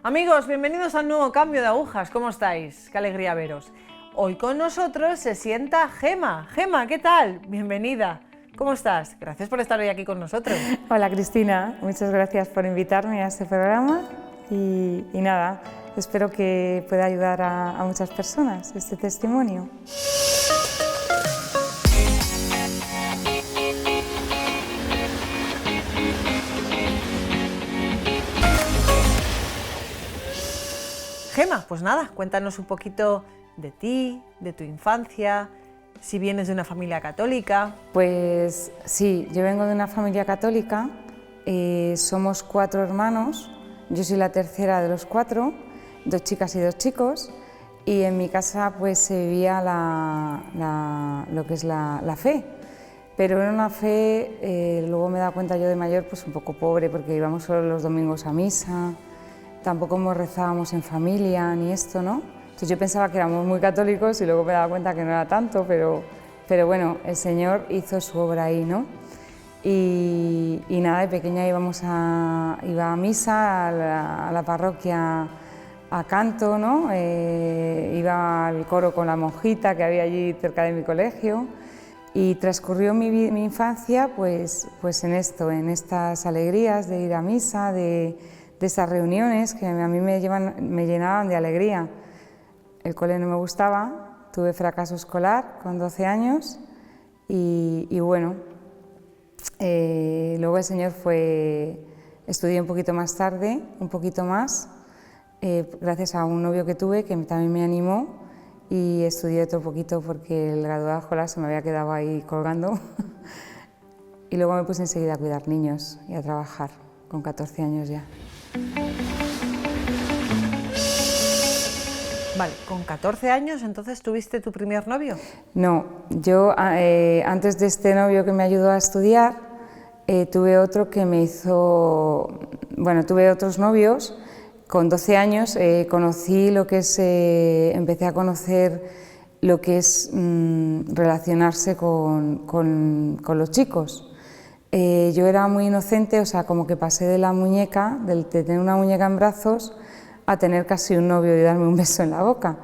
Amigos, bienvenidos al nuevo Cambio de Agujas. ¿Cómo estáis? Qué alegría veros. Hoy con nosotros se sienta Gema. Gema, ¿qué tal? Bienvenida. ¿Cómo estás? Gracias por estar hoy aquí con nosotros. Hola Cristina, muchas gracias por invitarme a este programa y nada, espero que pueda ayudar a muchas personas este testimonio. Gema, pues nada, cuéntanos un poquito de ti, de tu infancia, si vienes de una familia católica. Pues sí, yo vengo de una familia católica, somos 4 hermanos, yo soy la tercera de los 4, 2 chicas y 2 chicos, y en mi casa pues se vivía lo que es la fe, pero era una fe, luego me he dado cuenta yo de mayor, pues un poco pobre, porque íbamos solo los domingos a misa, tampoco rezábamos en familia ni esto, ¿no? Entonces yo pensaba que éramos muy católicos y luego me daba cuenta que no era tanto, pero bueno, el Señor hizo su obra ahí, ¿no? Y nada, de pequeña iba a misa, a la parroquia a canto, ¿no? Iba al coro con la monjita que había allí cerca de mi colegio y transcurrió mi infancia pues en esto, en estas alegrías de ir a misa, de estas reuniones que a mí me llenaban de alegría. El cole no me gustaba, tuve fracaso escolar con 12 años y bueno, luego el Señor estudié un poquito más tarde, un poquito más, gracias a un novio que tuve que también me animó y estudié otro poquito porque el graduado escolar se me había quedado ahí colgando y luego me puse enseguida a cuidar niños y a trabajar con 14 años ya. Vale, con 14 años entonces tuviste tu primer novio. No, yo antes de este novio que me ayudó a estudiar, tuve otro que me hizo, bueno, tuve otros novios. Con 12 años conocí lo que es, empecé a conocer lo que es relacionarse con los chicos. Yo era muy inocente, o sea, como que pasé de la muñeca, de tener una muñeca en brazos, a tener casi un novio y darme un beso en la boca.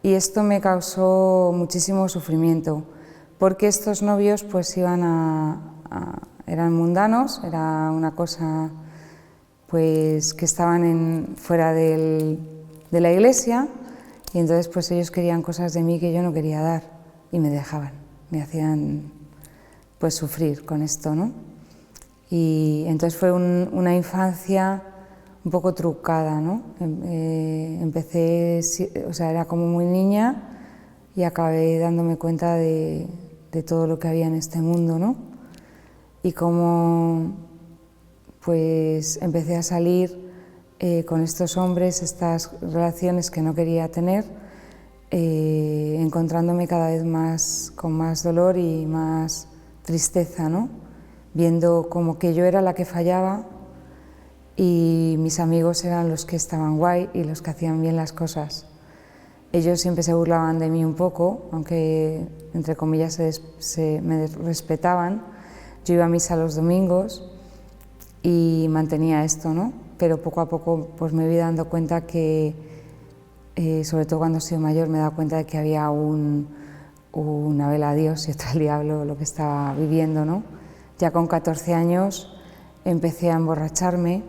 Y esto me causó muchísimo sufrimiento, porque estos novios pues eran mundanos, era una cosa pues que estaban fuera de la iglesia, y entonces pues ellos querían cosas de mí que yo no quería dar y me dejaban, me hacían pues sufrir con esto, ¿no? Y entonces fue una infancia un poco trucada, ¿no? Empecé, o sea, era como muy niña y acabé dándome cuenta de todo lo que había en este mundo, ¿no? Y cómo pues empecé a salir con estos hombres, estas relaciones que no quería tener, encontrándome cada vez más con más dolor y más tristeza, ¿no? Viendo como que yo era la que fallaba y mis amigos eran los que estaban guay y los que hacían bien las cosas. Ellos siempre se burlaban de mí un poco, aunque entre comillas me respetaban. Yo iba a misa los domingos y mantenía esto, ¿no? Pero poco a poco pues me vi dando cuenta que, sobre todo cuando soy mayor, me he dado cuenta de que había una vela a Dios y otra al diablo lo que estaba viviendo, ¿no? Ya con 14 años empecé a emborracharme.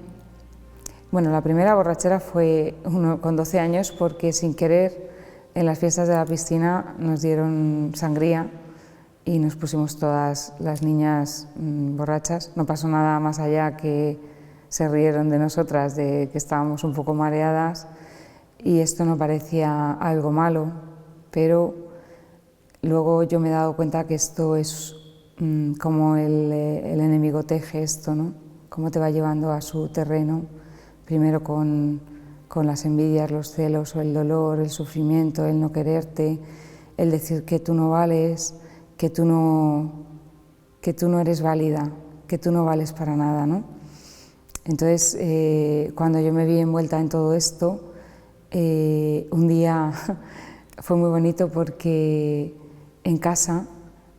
Bueno, la primera borrachera fue con 12 años porque sin querer en las fiestas de la piscina nos dieron sangría y nos pusimos todas las niñas borrachas. No pasó nada más allá que se rieron de nosotras, de que estábamos un poco mareadas y esto no parecía algo malo, pero luego yo me he dado cuenta que esto es como el enemigo teje esto, ¿no? Cómo te va llevando a su terreno. Primero con las envidias, los celos o el dolor, el sufrimiento, el no quererte, el decir que tú no vales, que tú no eres válida, que tú no vales para nada, ¿no? Entonces, cuando yo me vi envuelta en todo esto, un día fue muy bonito porque en casa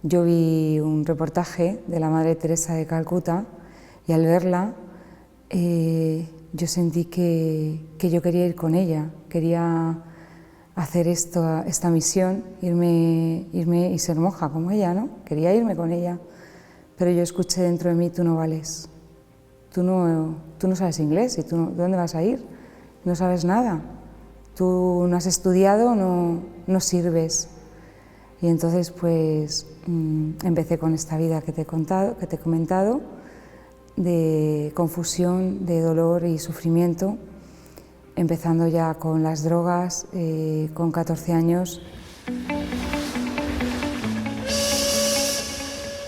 yo vi un reportaje de la Madre Teresa de Calcuta y al verla yo sentí que yo quería ir con ella, quería hacer esta misión, irme y ser monja como ella, ¿no? Quería irme con ella, pero yo escuché dentro de mí: tú no vales, tú no sabes inglés, ¿y tú dónde vas a ir? No sabes nada, tú no has estudiado, no sirves. Y entonces pues empecé con esta vida que te he comentado, de confusión, de dolor y sufrimiento, empezando ya con las drogas, con 14 años.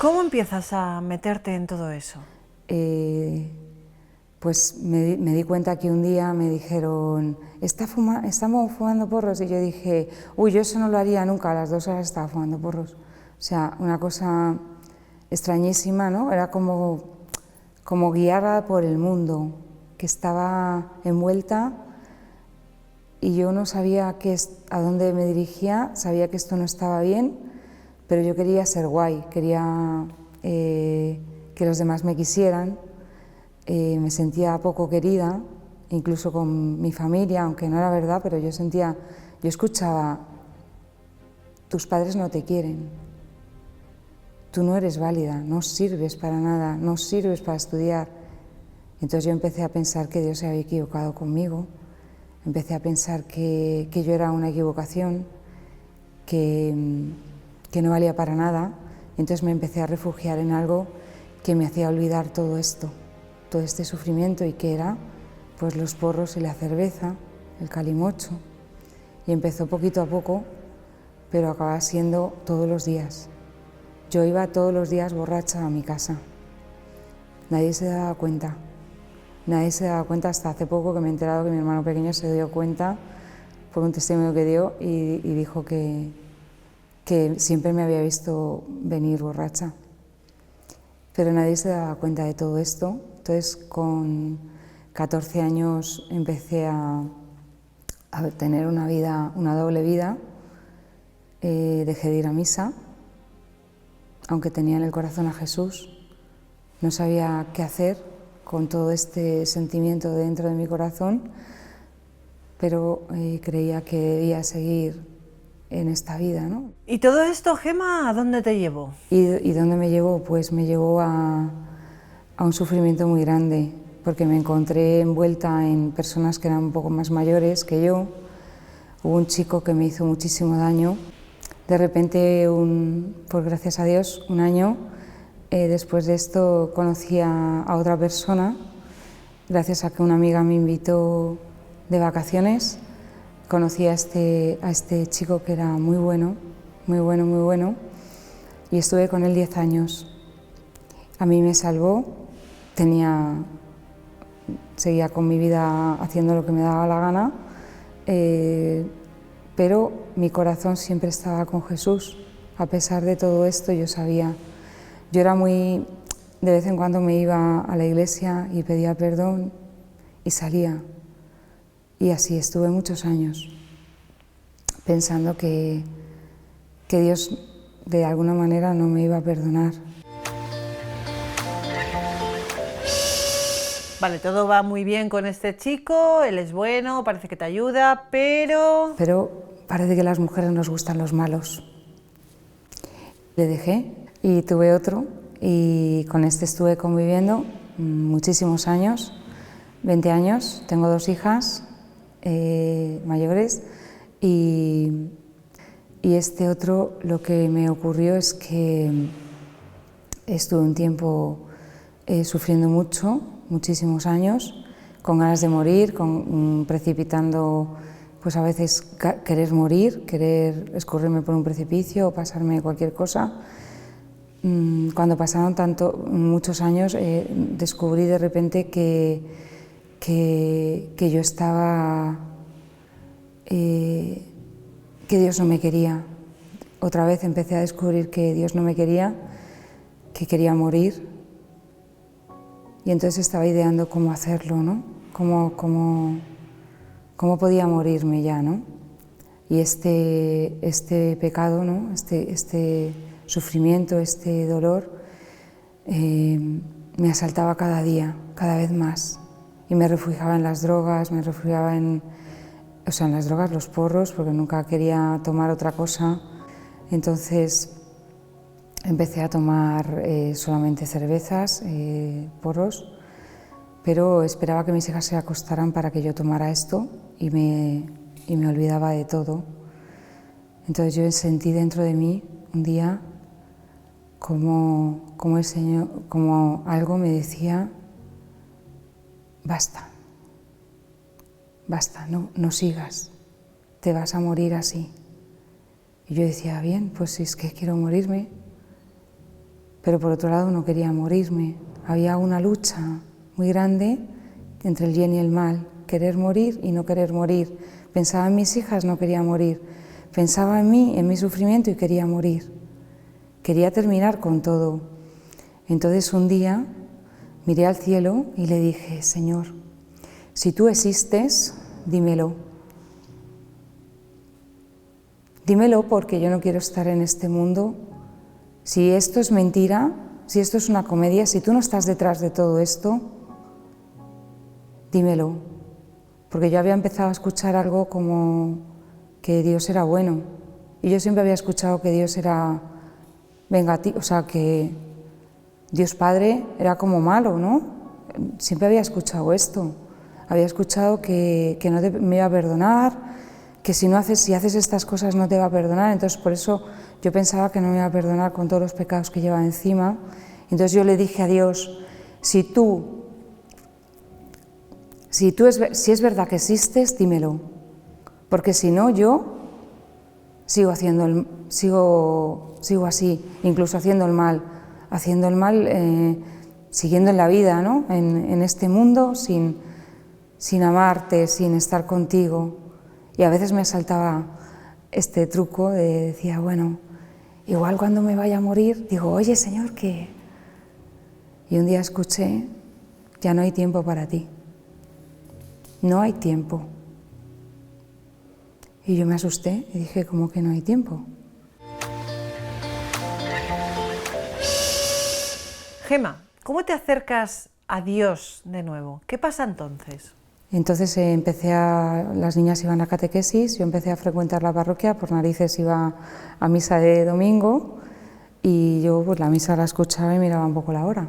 ¿Cómo empiezas a meterte en todo eso? Pues me di cuenta que un día me dijeron: estamos fumando porros, y yo dije: uy, yo eso no lo haría nunca. A las 2 horas estaba fumando porros. O sea, una cosa extrañísima, ¿no? Era como guiada por el mundo, que estaba envuelta, y yo no sabía a dónde me dirigía. Sabía que esto no estaba bien, pero yo quería ser guay, quería que los demás me quisieran. Me sentía poco querida, incluso con mi familia, aunque no era verdad, pero yo escuchaba: tus padres no te quieren, tú no eres válida, no sirves para nada, no sirves para estudiar. Entonces yo empecé a pensar que Dios se había equivocado conmigo, empecé a pensar que yo era una equivocación, que no valía para nada. Entonces me empecé a refugiar en algo que me hacía olvidar todo esto, todo este sufrimiento, y que era pues los porros y la cerveza, el calimocho. Y empezó poquito a poco, pero acababa siendo todos los días. Yo iba todos los días borracha a mi casa. Nadie se daba cuenta. Nadie se daba cuenta hasta hace poco, que me he enterado que mi hermano pequeño se dio cuenta por un testimonio que dio, y dijo que siempre me había visto venir borracha. Pero nadie se daba cuenta de todo esto. Entonces, con 14 años empecé a tener una doble vida. Dejé de ir a misa, aunque tenía en el corazón a Jesús. No sabía qué hacer con todo este sentimiento dentro de mi corazón, pero creía que debía seguir en esta vida, ¿no? ¿Y todo esto, Gemma, a dónde te llevó? ¿Y dónde me llevó? Pues me llevó a un sufrimiento muy grande, porque me encontré envuelta en personas que eran un poco más mayores que yo. Hubo un chico que me hizo muchísimo daño. De repente, pues gracias a Dios, un año después de esto conocí a otra persona, gracias a que una amiga me invitó de vacaciones. Conocí a este chico que era muy bueno, muy bueno, muy bueno, y estuve con él 10 años. A mí me salvó, seguía con mi vida haciendo lo que me daba la gana, pero mi corazón siempre estaba con Jesús. A pesar de todo esto, yo sabía, de vez en cuando me iba a la iglesia y pedía perdón y salía. Y así estuve muchos años, pensando que Dios de alguna manera no me iba a perdonar. Vale, todo va muy bien con este chico, él es bueno, parece que te ayuda, pero... Pero parece que a las mujeres nos gustan los malos. Le dejé y tuve otro, y con este estuve conviviendo muchísimos años, 20 años, tengo 2 hijas mayores, y este otro, lo que me ocurrió es que estuve un tiempo sufriendo muchísimos años, con ganas de morir, precipitando, pues a veces querer morir, querer escurrirme por un precipicio o pasarme cualquier cosa. Cuando pasaron muchos años, descubrí de repente que yo estaba, que Dios no me quería. Otra vez empecé a descubrir que Dios no me quería, que quería morir, y entonces estaba ideando cómo hacerlo, ¿no? Cómo podía morirme ya, ¿no? Y este pecado, ¿no? Este sufrimiento, este dolor, me asaltaba cada día, cada vez más, y me refugiaba en las drogas, me refugiaba en las drogas, los porros, porque nunca quería tomar otra cosa. Entonces empecé a tomar solamente cervezas, porros, pero esperaba que mis hijas se acostaran para que yo tomara esto y me olvidaba de todo. Entonces yo sentí dentro de mí un día como el Señor, como algo me decía: basta, basta, no sigas, te vas a morir así. Y yo decía, bien, pues si es que quiero morirme, pero por otro lado no quería morirme. Había una lucha muy grande entre el bien y el mal, querer morir y no querer morir. Pensaba en mis hijas, no quería morir. Pensaba en mí, en mi sufrimiento y quería morir. Quería terminar con todo. Entonces un día miré al cielo y le dije: Señor, si tú existes, dímelo. Dímelo, porque yo no quiero estar en este mundo. Si esto es mentira, si esto es una comedia, si tú no estás detrás de todo esto, dímelo. Porque yo había empezado a escuchar algo como que Dios era bueno. Y yo siempre había escuchado que Dios era vengativo, o sea, que Dios Padre era como malo, ¿no? Siempre había escuchado esto. Había escuchado que no me iba a perdonar, que si haces estas cosas no te va a perdonar. Entonces por eso yo pensaba que no me iba a perdonar con todos los pecados que llevaba encima. Entonces yo le dije a Dios: si es verdad que existes, dímelo, porque si no, yo sigo así, incluso haciendo el mal, siguiendo en la vida, ¿no? En este mundo, sin amarte, sin estar contigo. Y a veces me saltaba este truco decía, bueno, igual cuando me vaya a morir, digo, oye, Señor, ¿qué? Y un día escuché: ya no hay tiempo para ti. No hay tiempo. Y yo me asusté y dije, ¿cómo que no hay tiempo? Gemma, ¿cómo te acercas a Dios de nuevo? ¿Qué pasa entonces? Entonces las niñas iban a catequesis, yo empecé a frecuentar la parroquia, por narices iba a misa de domingo y yo pues la misa la escuchaba y miraba un poco la hora.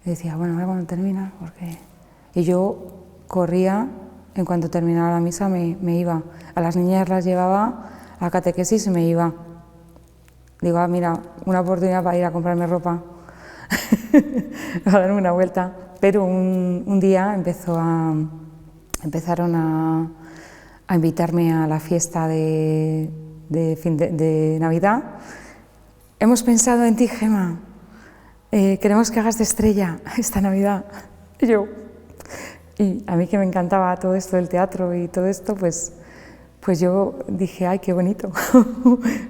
Y decía, bueno, a ver cuándo termina, porque... Y yo corría, en cuanto terminaba la misa me iba. A las niñas las llevaba a catequesis y me iba. Digo, mira, una oportunidad para ir a comprarme ropa, a darme una vuelta. Pero un día empezaron a invitarme a la fiesta de Navidad. Hemos pensado en ti, Gemma, queremos que hagas de estrella esta Navidad. Y a mí que me encantaba todo esto del teatro y todo esto, pues yo dije, ay, qué bonito,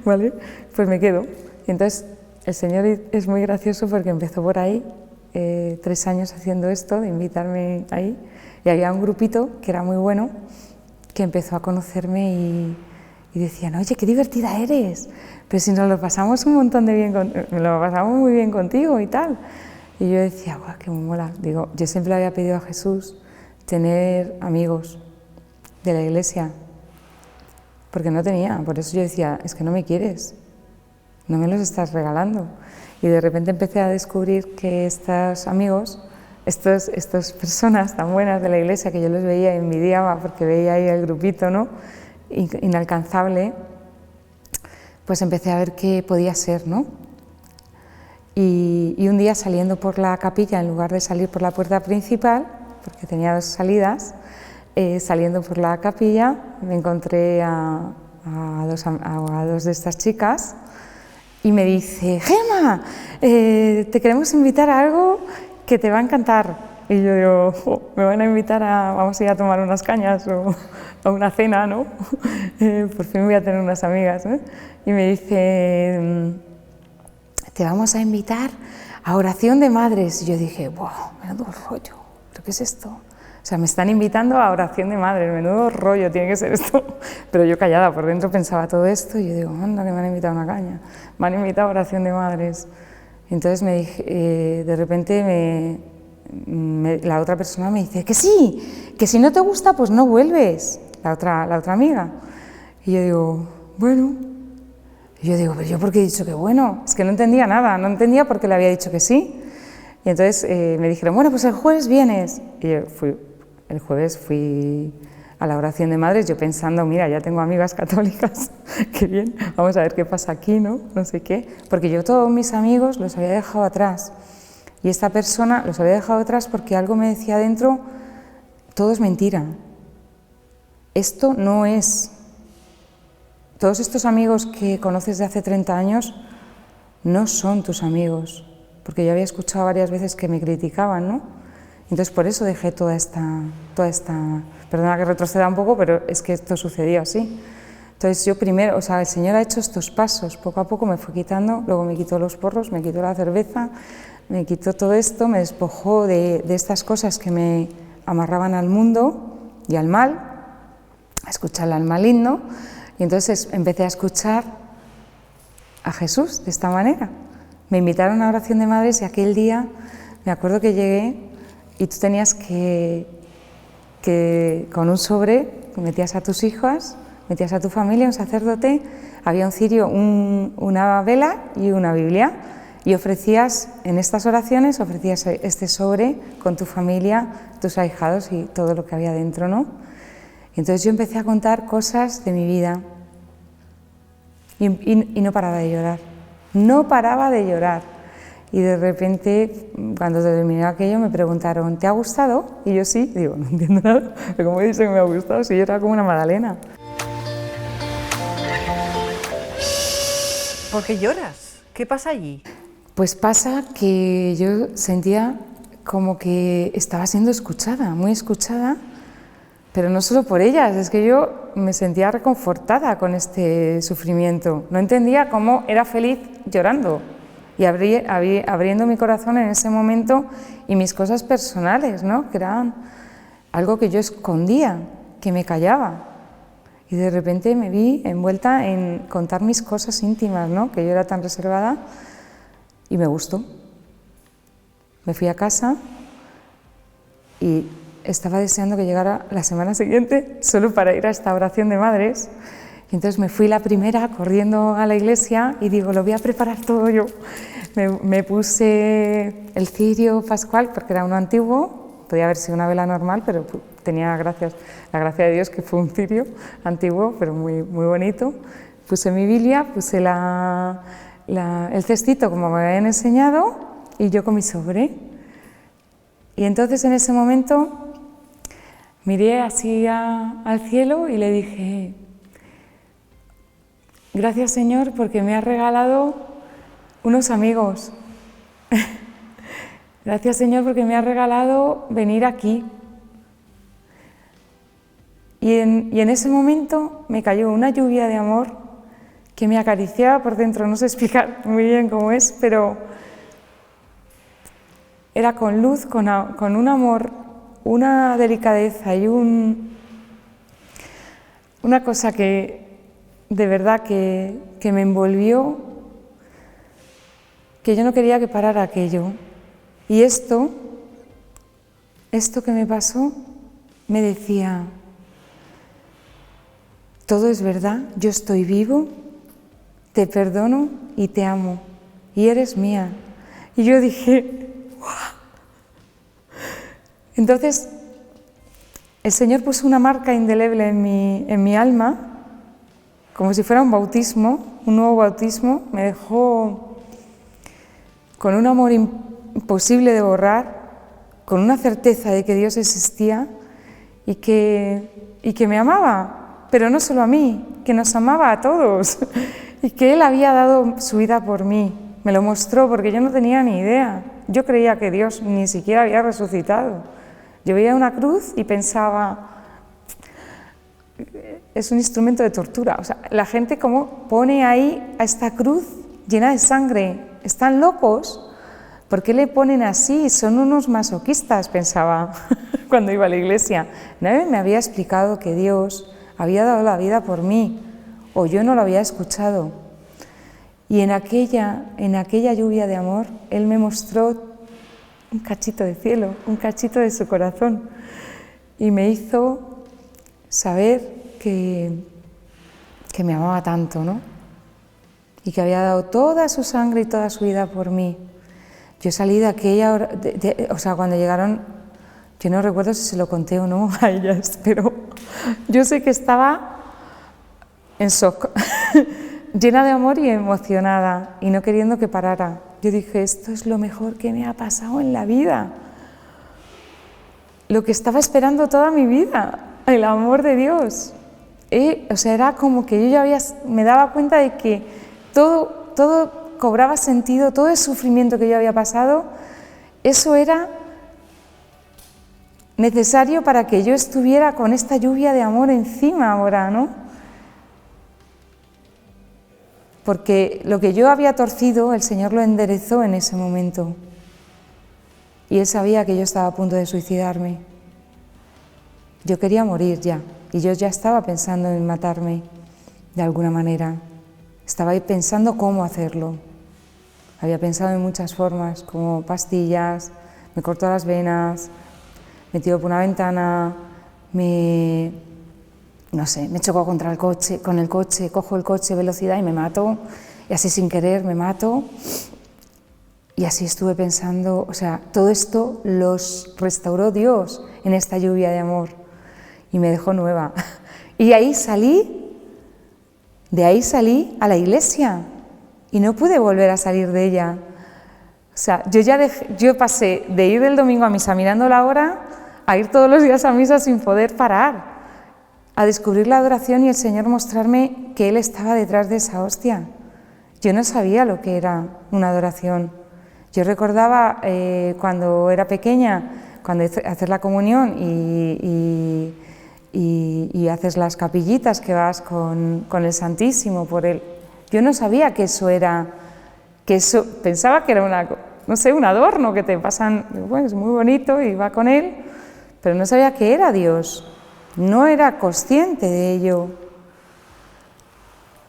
¿vale? Pues me quedo. Y entonces el Señor es muy gracioso porque empezó por ahí, 3 años haciendo esto, de invitarme ahí, y había un grupito que era muy bueno, que empezó a conocerme y decían, oye, qué divertida eres, pero si nos lo pasamos un montón de bien, lo pasamos muy bien contigo y tal. Y yo decía, guau, qué mola. Digo, yo siempre le había pedido a Jesús tener amigos de la iglesia, porque no tenía, por eso yo decía, es que no me quieres, no me los estás regalando. Y de repente empecé a descubrir que estos amigos, estas personas tan buenas de la iglesia que yo les veía y envidiaba porque veía ahí el grupito, ¿no? Inalcanzable, pues empecé a ver qué podía ser, ¿no? Y un día saliendo por la capilla, en lugar de salir por la puerta principal, porque tenía 2 salidas, saliendo por la capilla me encontré a 2 de estas chicas y me dice, Gemma, te queremos invitar a algo que te va a encantar. Y yo digo, me van a invitar vamos a ir a tomar unas cañas o a una cena, ¿no? Por fin voy a tener unas amigas, ¿eh? Y me dice, te vamos a invitar a oración de madres. Y yo dije, wow, menudo rollo, ¿pero qué es esto? O sea, me están invitando a oración de madres, menudo rollo tiene que ser esto. Pero yo callada, por dentro pensaba todo esto y yo digo, anda, que me han invitado a una caña, me han invitado a oración de madres. Entonces me dije, de repente la otra persona me dice que sí, que si no te gusta pues no vuelves, la otra amiga. Y yo digo, bueno, pero yo ¿por qué he dicho que bueno? Es que no entendía nada, no entendía por qué le había dicho que sí. Y entonces me dijeron, bueno, pues el jueves vienes. Y yo el jueves fui a la oración de madres, yo pensando, mira, ya tengo amigas católicas, qué bien, vamos a ver qué pasa aquí, ¿no? No sé qué, porque yo todos mis amigos los había dejado atrás. Y esta persona los había dejado atrás porque algo me decía dentro, todo es mentira. Esto no es. Todos estos amigos que conoces de hace 30 años no son tus amigos, porque yo había escuchado varias veces que me criticaban, ¿no? Entonces por eso dejé toda esta, perdona que retroceda un poco, pero es que esto sucedió así. Entonces yo primero, o sea, el Señor ha hecho estos pasos, poco a poco me fue quitando, luego me quitó los porros, me quitó la cerveza, me quitó todo esto, me despojó de estas cosas que me amarraban al mundo y al mal, a escuchar al maligno, y entonces empecé a escuchar a Jesús de esta manera. Me invitaron a oración de madres y aquel día me acuerdo que llegué y tú tenías que con un sobre metías a tus hijas, metías a tu familia, un sacerdote, había un cirio, una vela y una Biblia, y ofrecías, en estas oraciones, ofrecías este sobre con tu familia, tus ahijados y todo lo que había dentro, ¿no? Y entonces yo empecé a contar cosas de mi vida y no paraba de llorar, no paraba de llorar. Y de repente, cuando terminó aquello, me preguntaron, ¿te ha gustado? Y yo sí, digo, no entiendo nada, pero como dice que me ha gustado, si yo era como una magdalena. ¿Por qué lloras? ¿Qué pasa allí? Pues pasa que yo sentía como que estaba siendo escuchada, muy escuchada, pero no solo por ellas, es que yo me sentía reconfortada con este sufrimiento. No entendía cómo era feliz llorando y abriendo mi corazón en ese momento y mis cosas personales, ¿no? Que eran algo que yo escondía, que me callaba. Y de repente me vi envuelta en contar mis cosas íntimas, ¿no? Que yo era tan reservada y me gustó. Me fui a casa y estaba deseando que llegara la semana siguiente solo para ir a esta oración de madres. Y entonces me fui la primera corriendo a la iglesia y digo, lo voy a preparar todo yo. Me puse el cirio pascual porque era uno antiguo, podía haber sido una vela normal, pero tenía la gracia de Dios que fue un cirio antiguo, pero muy, muy bonito. Puse mi Biblia, puse el cestito como me habían enseñado y yo con mi sobre. Y entonces en ese momento miré así al cielo y le dije, gracias Señor porque me has regalado unos amigos. Gracias Señor porque me has regalado venir aquí. Y en ese momento me cayó una lluvia de amor que me acariciaba por dentro, no sé explicar muy bien cómo es, pero era con luz, con un amor, una delicadeza y una cosa que de verdad que me envolvió, que yo no quería que parara aquello. Y esto que me pasó, me decía, todo es verdad, yo estoy vivo, te perdono y te amo, y eres mía. Y yo dije, ¡guau! Entonces, el Señor puso una marca indeleble en mi alma, como si fuera un bautismo, un nuevo bautismo, me dejó con un amor imposible de borrar, con una certeza de que Dios existía y que me amaba, pero no solo a mí, que nos amaba a todos y que Él había dado su vida por mí. Me lo mostró porque yo no tenía ni idea. Yo creía que Dios ni siquiera había resucitado. Yo veía una cruz y pensaba, es un instrumento de tortura. O sea, la gente como pone ahí a esta cruz llena de sangre, ¿están locos? ¿Por qué le ponen así? Son unos masoquistas, pensaba cuando iba a la iglesia. Nadie me había explicado que Dios había dado la vida por mí, o yo no lo había escuchado. Y en aquella lluvia de amor, Él me mostró un cachito de cielo, un cachito de su corazón. Y me hizo saber que me amaba tanto, ¿no? Y que había dado toda su sangre y toda su vida por mí. Yo salí de aquella hora, o sea, cuando llegaron, yo no recuerdo si se lo conté o no a ellas, pero yo sé que estaba en shock, llena de amor y emocionada, y no queriendo que parara. Yo dije, esto es lo mejor que me ha pasado en la vida. Lo que estaba esperando toda mi vida, el amor de Dios. O sea, era como que yo ya me daba cuenta de que todo cobraba sentido, todo el sufrimiento que yo había pasado, eso era necesario para que yo estuviera con esta lluvia de amor encima ahora, ¿no? Porque lo que yo había torcido, el Señor lo enderezó en ese momento. Y Él sabía que yo estaba a punto de suicidarme. Yo quería morir ya, y yo ya estaba pensando en matarme de alguna manera. Estaba ahí pensando cómo hacerlo. Había pensado en muchas formas, como pastillas, me cortó las venas, me tiró por una ventana, no sé, me chocó con el coche, cojo el coche, velocidad y me mato, y así sin querer me mato. Y así estuve pensando, o sea, todo esto los restauró Dios en esta lluvia de amor y me dejó nueva. Y de ahí salí a la iglesia y no pude volver a salir de ella. O sea, yo pasé de ir del domingo a misa mirando la hora a ir todos los días a misa sin poder parar, a descubrir la adoración y el Señor mostrarme que Él estaba detrás de esa hostia. Yo no sabía lo que era una adoración. Yo recordaba cuando era pequeña, cuando haces la comunión y haces las capillitas que vas con el Santísimo por Él. Yo no sabía que eso era, pensaba que era un adorno que te pasan, bueno, es muy bonito y va con Él, pero no sabía que era Dios. No era consciente de ello.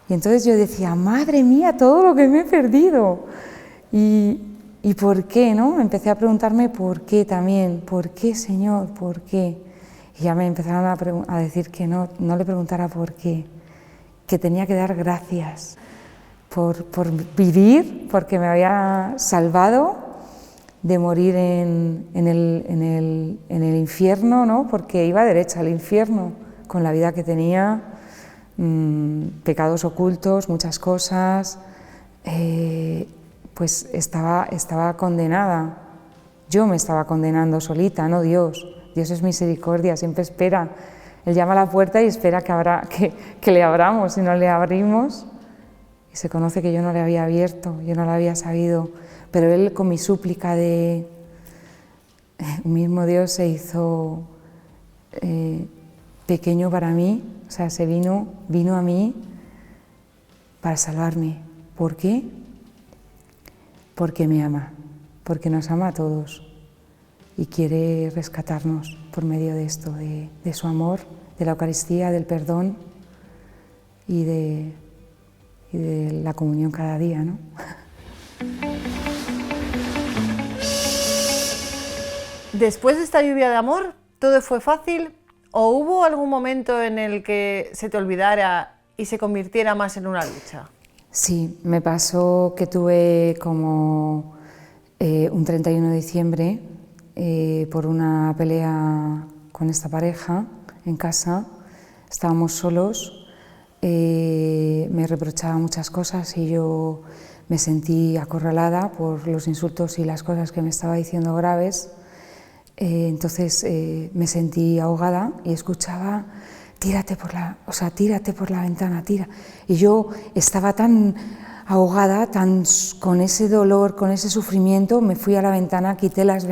Y entonces yo decía, madre mía, todo lo que me he perdido. ¿Y por qué, no? Empecé a preguntarme por qué también. ¿Por qué, Señor? ¿Por qué? Y ya me empezaron a decir que no le preguntara por qué. Que tenía que dar gracias por vivir, porque me había salvado de morir en el infierno, ¿no? Porque iba derecha al infierno con la vida que tenía, pecados ocultos, muchas cosas, pues estaba condenada. Yo me estaba condenando solita, no Dios. Dios es misericordia, siempre espera. Él llama a la puerta y espera que le abramos. Si no le abrimos, y se conoce que yo no le había abierto, yo no lo había sabido. Pero Él, con mi súplica un mismo Dios se hizo pequeño para mí, o sea, vino a mí para salvarme. ¿Por qué? Porque me ama, porque nos ama a todos y quiere rescatarnos por medio de esto, de su amor, de la Eucaristía, del perdón y de la comunión cada día, ¿no? Después de esta lluvia de amor, ¿todo fue fácil o hubo algún momento en el que se te olvidara y se convirtiera más en una lucha? Sí, me pasó que tuve como un 31 de diciembre por una pelea con esta pareja en casa. Estábamos solos, me reprochaba muchas cosas y yo me sentí acorralada por los insultos y las cosas que me estaba diciendo graves. Entonces me sentí ahogada y escuchaba, tírate por la ventana, tira. Y yo estaba tan ahogada, con ese dolor, con ese sufrimiento, me fui a la ventana, quité las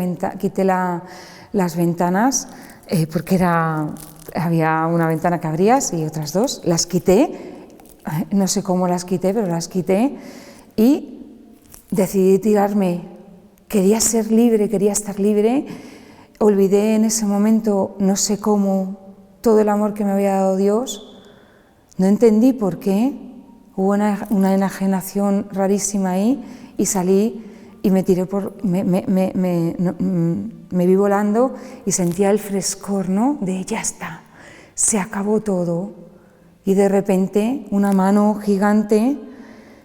ventanas, porque había una ventana que abrías y otras dos, las quité, no sé cómo las quité, pero las quité y decidí tirarme. Quería ser libre, quería estar libre. Olvidé en ese momento, no sé cómo, todo el amor que me había dado Dios. No entendí por qué. Hubo una enajenación rarísima ahí y salí y me tiré me vi volando y sentía el frescor, ¿no? De ya está, se acabó todo. Y de repente una mano gigante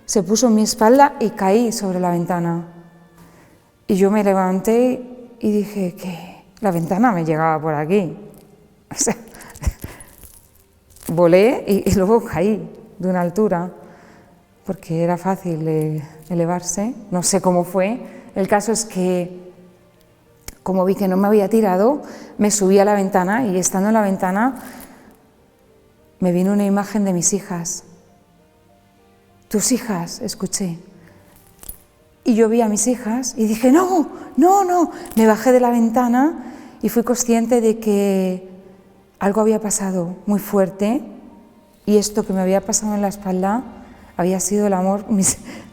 se puso en mi espalda y caí sobre la ventana. Y yo me levanté y dije que la ventana me llegaba por aquí. O sea, volé y luego caí de una altura, porque era fácil elevarse, no sé cómo fue. El caso es que, como vi que no me había tirado, me subí a la ventana y estando en la ventana me vino una imagen de mis hijas. Tus hijas, escuché. Y yo vi a mis hijas y dije, no, no, no. Me bajé de la ventana y fui consciente de que algo había pasado muy fuerte y esto que me había pasado en la espalda había sido el amor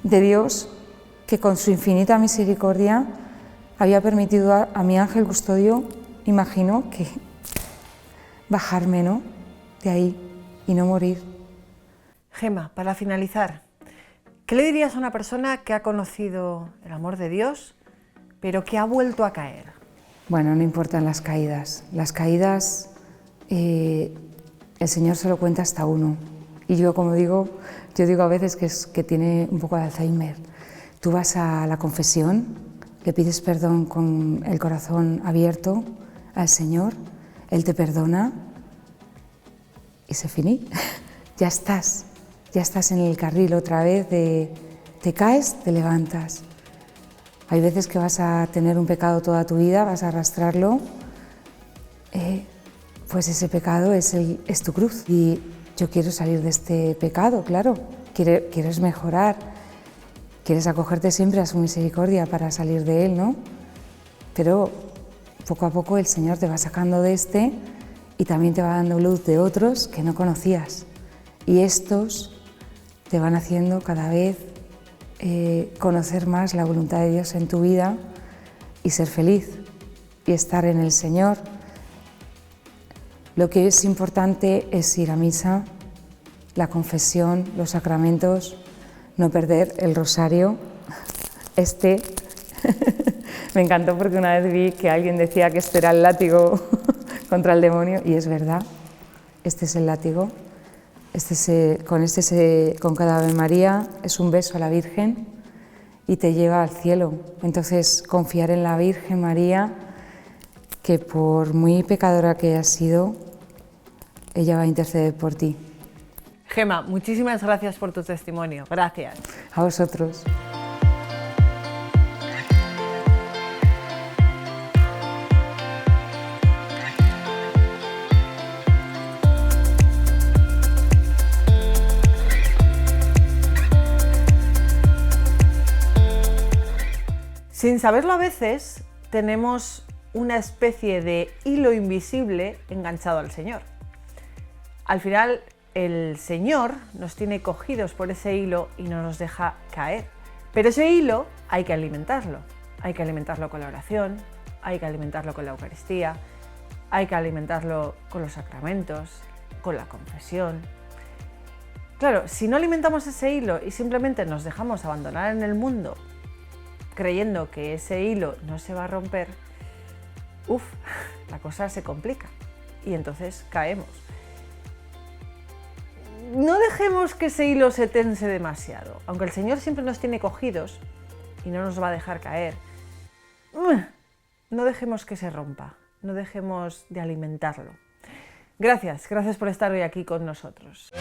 de Dios, que con su infinita misericordia había permitido a mi ángel custodio, imagino, que bajarme, ¿no?, de ahí y no morir. Gemma, para finalizar, ¿qué le dirías a una persona que ha conocido el amor de Dios, pero que ha vuelto a caer? Bueno, no importan las caídas. Las caídas, el Señor se lo cuenta hasta uno. Y yo, como digo, yo digo a veces que tiene un poco de Alzheimer. Tú vas a la confesión, le pides perdón con el corazón abierto al Señor, Él te perdona y se finí. Ya estás en el carril otra vez te caes, te levantas. Hay veces que vas a tener un pecado toda tu vida, vas a arrastrarlo, pues ese pecado es tu cruz. Y yo quiero salir de este pecado, claro. Quieres mejorar, quieres acogerte siempre a su misericordia para salir de él, ¿no? Pero poco a poco el Señor te va sacando de este y también te va dando luz de otros que no conocías. Y estos te van haciendo cada vez conocer más la voluntad de Dios en tu vida y ser feliz y estar en el Señor. Lo que es importante es ir a misa, la confesión, los sacramentos, no perder el rosario. Me encantó porque una vez vi que alguien decía que este era el látigo contra el demonio y es verdad, este es el látigo. Con cada Ave María es un beso a la Virgen y te lleva al cielo. Entonces, confiar en la Virgen María, que por muy pecadora que hayas sido, ella va a interceder por ti. Gemma, muchísimas gracias por tu testimonio. Gracias. A vosotros. Sin saberlo a veces, tenemos una especie de hilo invisible enganchado al Señor. Al final, el Señor nos tiene cogidos por ese hilo y no nos deja caer. Pero ese hilo hay que alimentarlo. Hay que alimentarlo con la oración, hay que alimentarlo con la Eucaristía, hay que alimentarlo con los sacramentos, con la confesión. Claro, si no alimentamos ese hilo y simplemente nos dejamos abandonar en el mundo creyendo que ese hilo no se va a romper, la cosa se complica y entonces caemos. No dejemos que ese hilo se tense demasiado, aunque el Señor siempre nos tiene cogidos y no nos va a dejar caer. No dejemos que se rompa, no dejemos de alimentarlo. Gracias por estar hoy aquí con nosotros.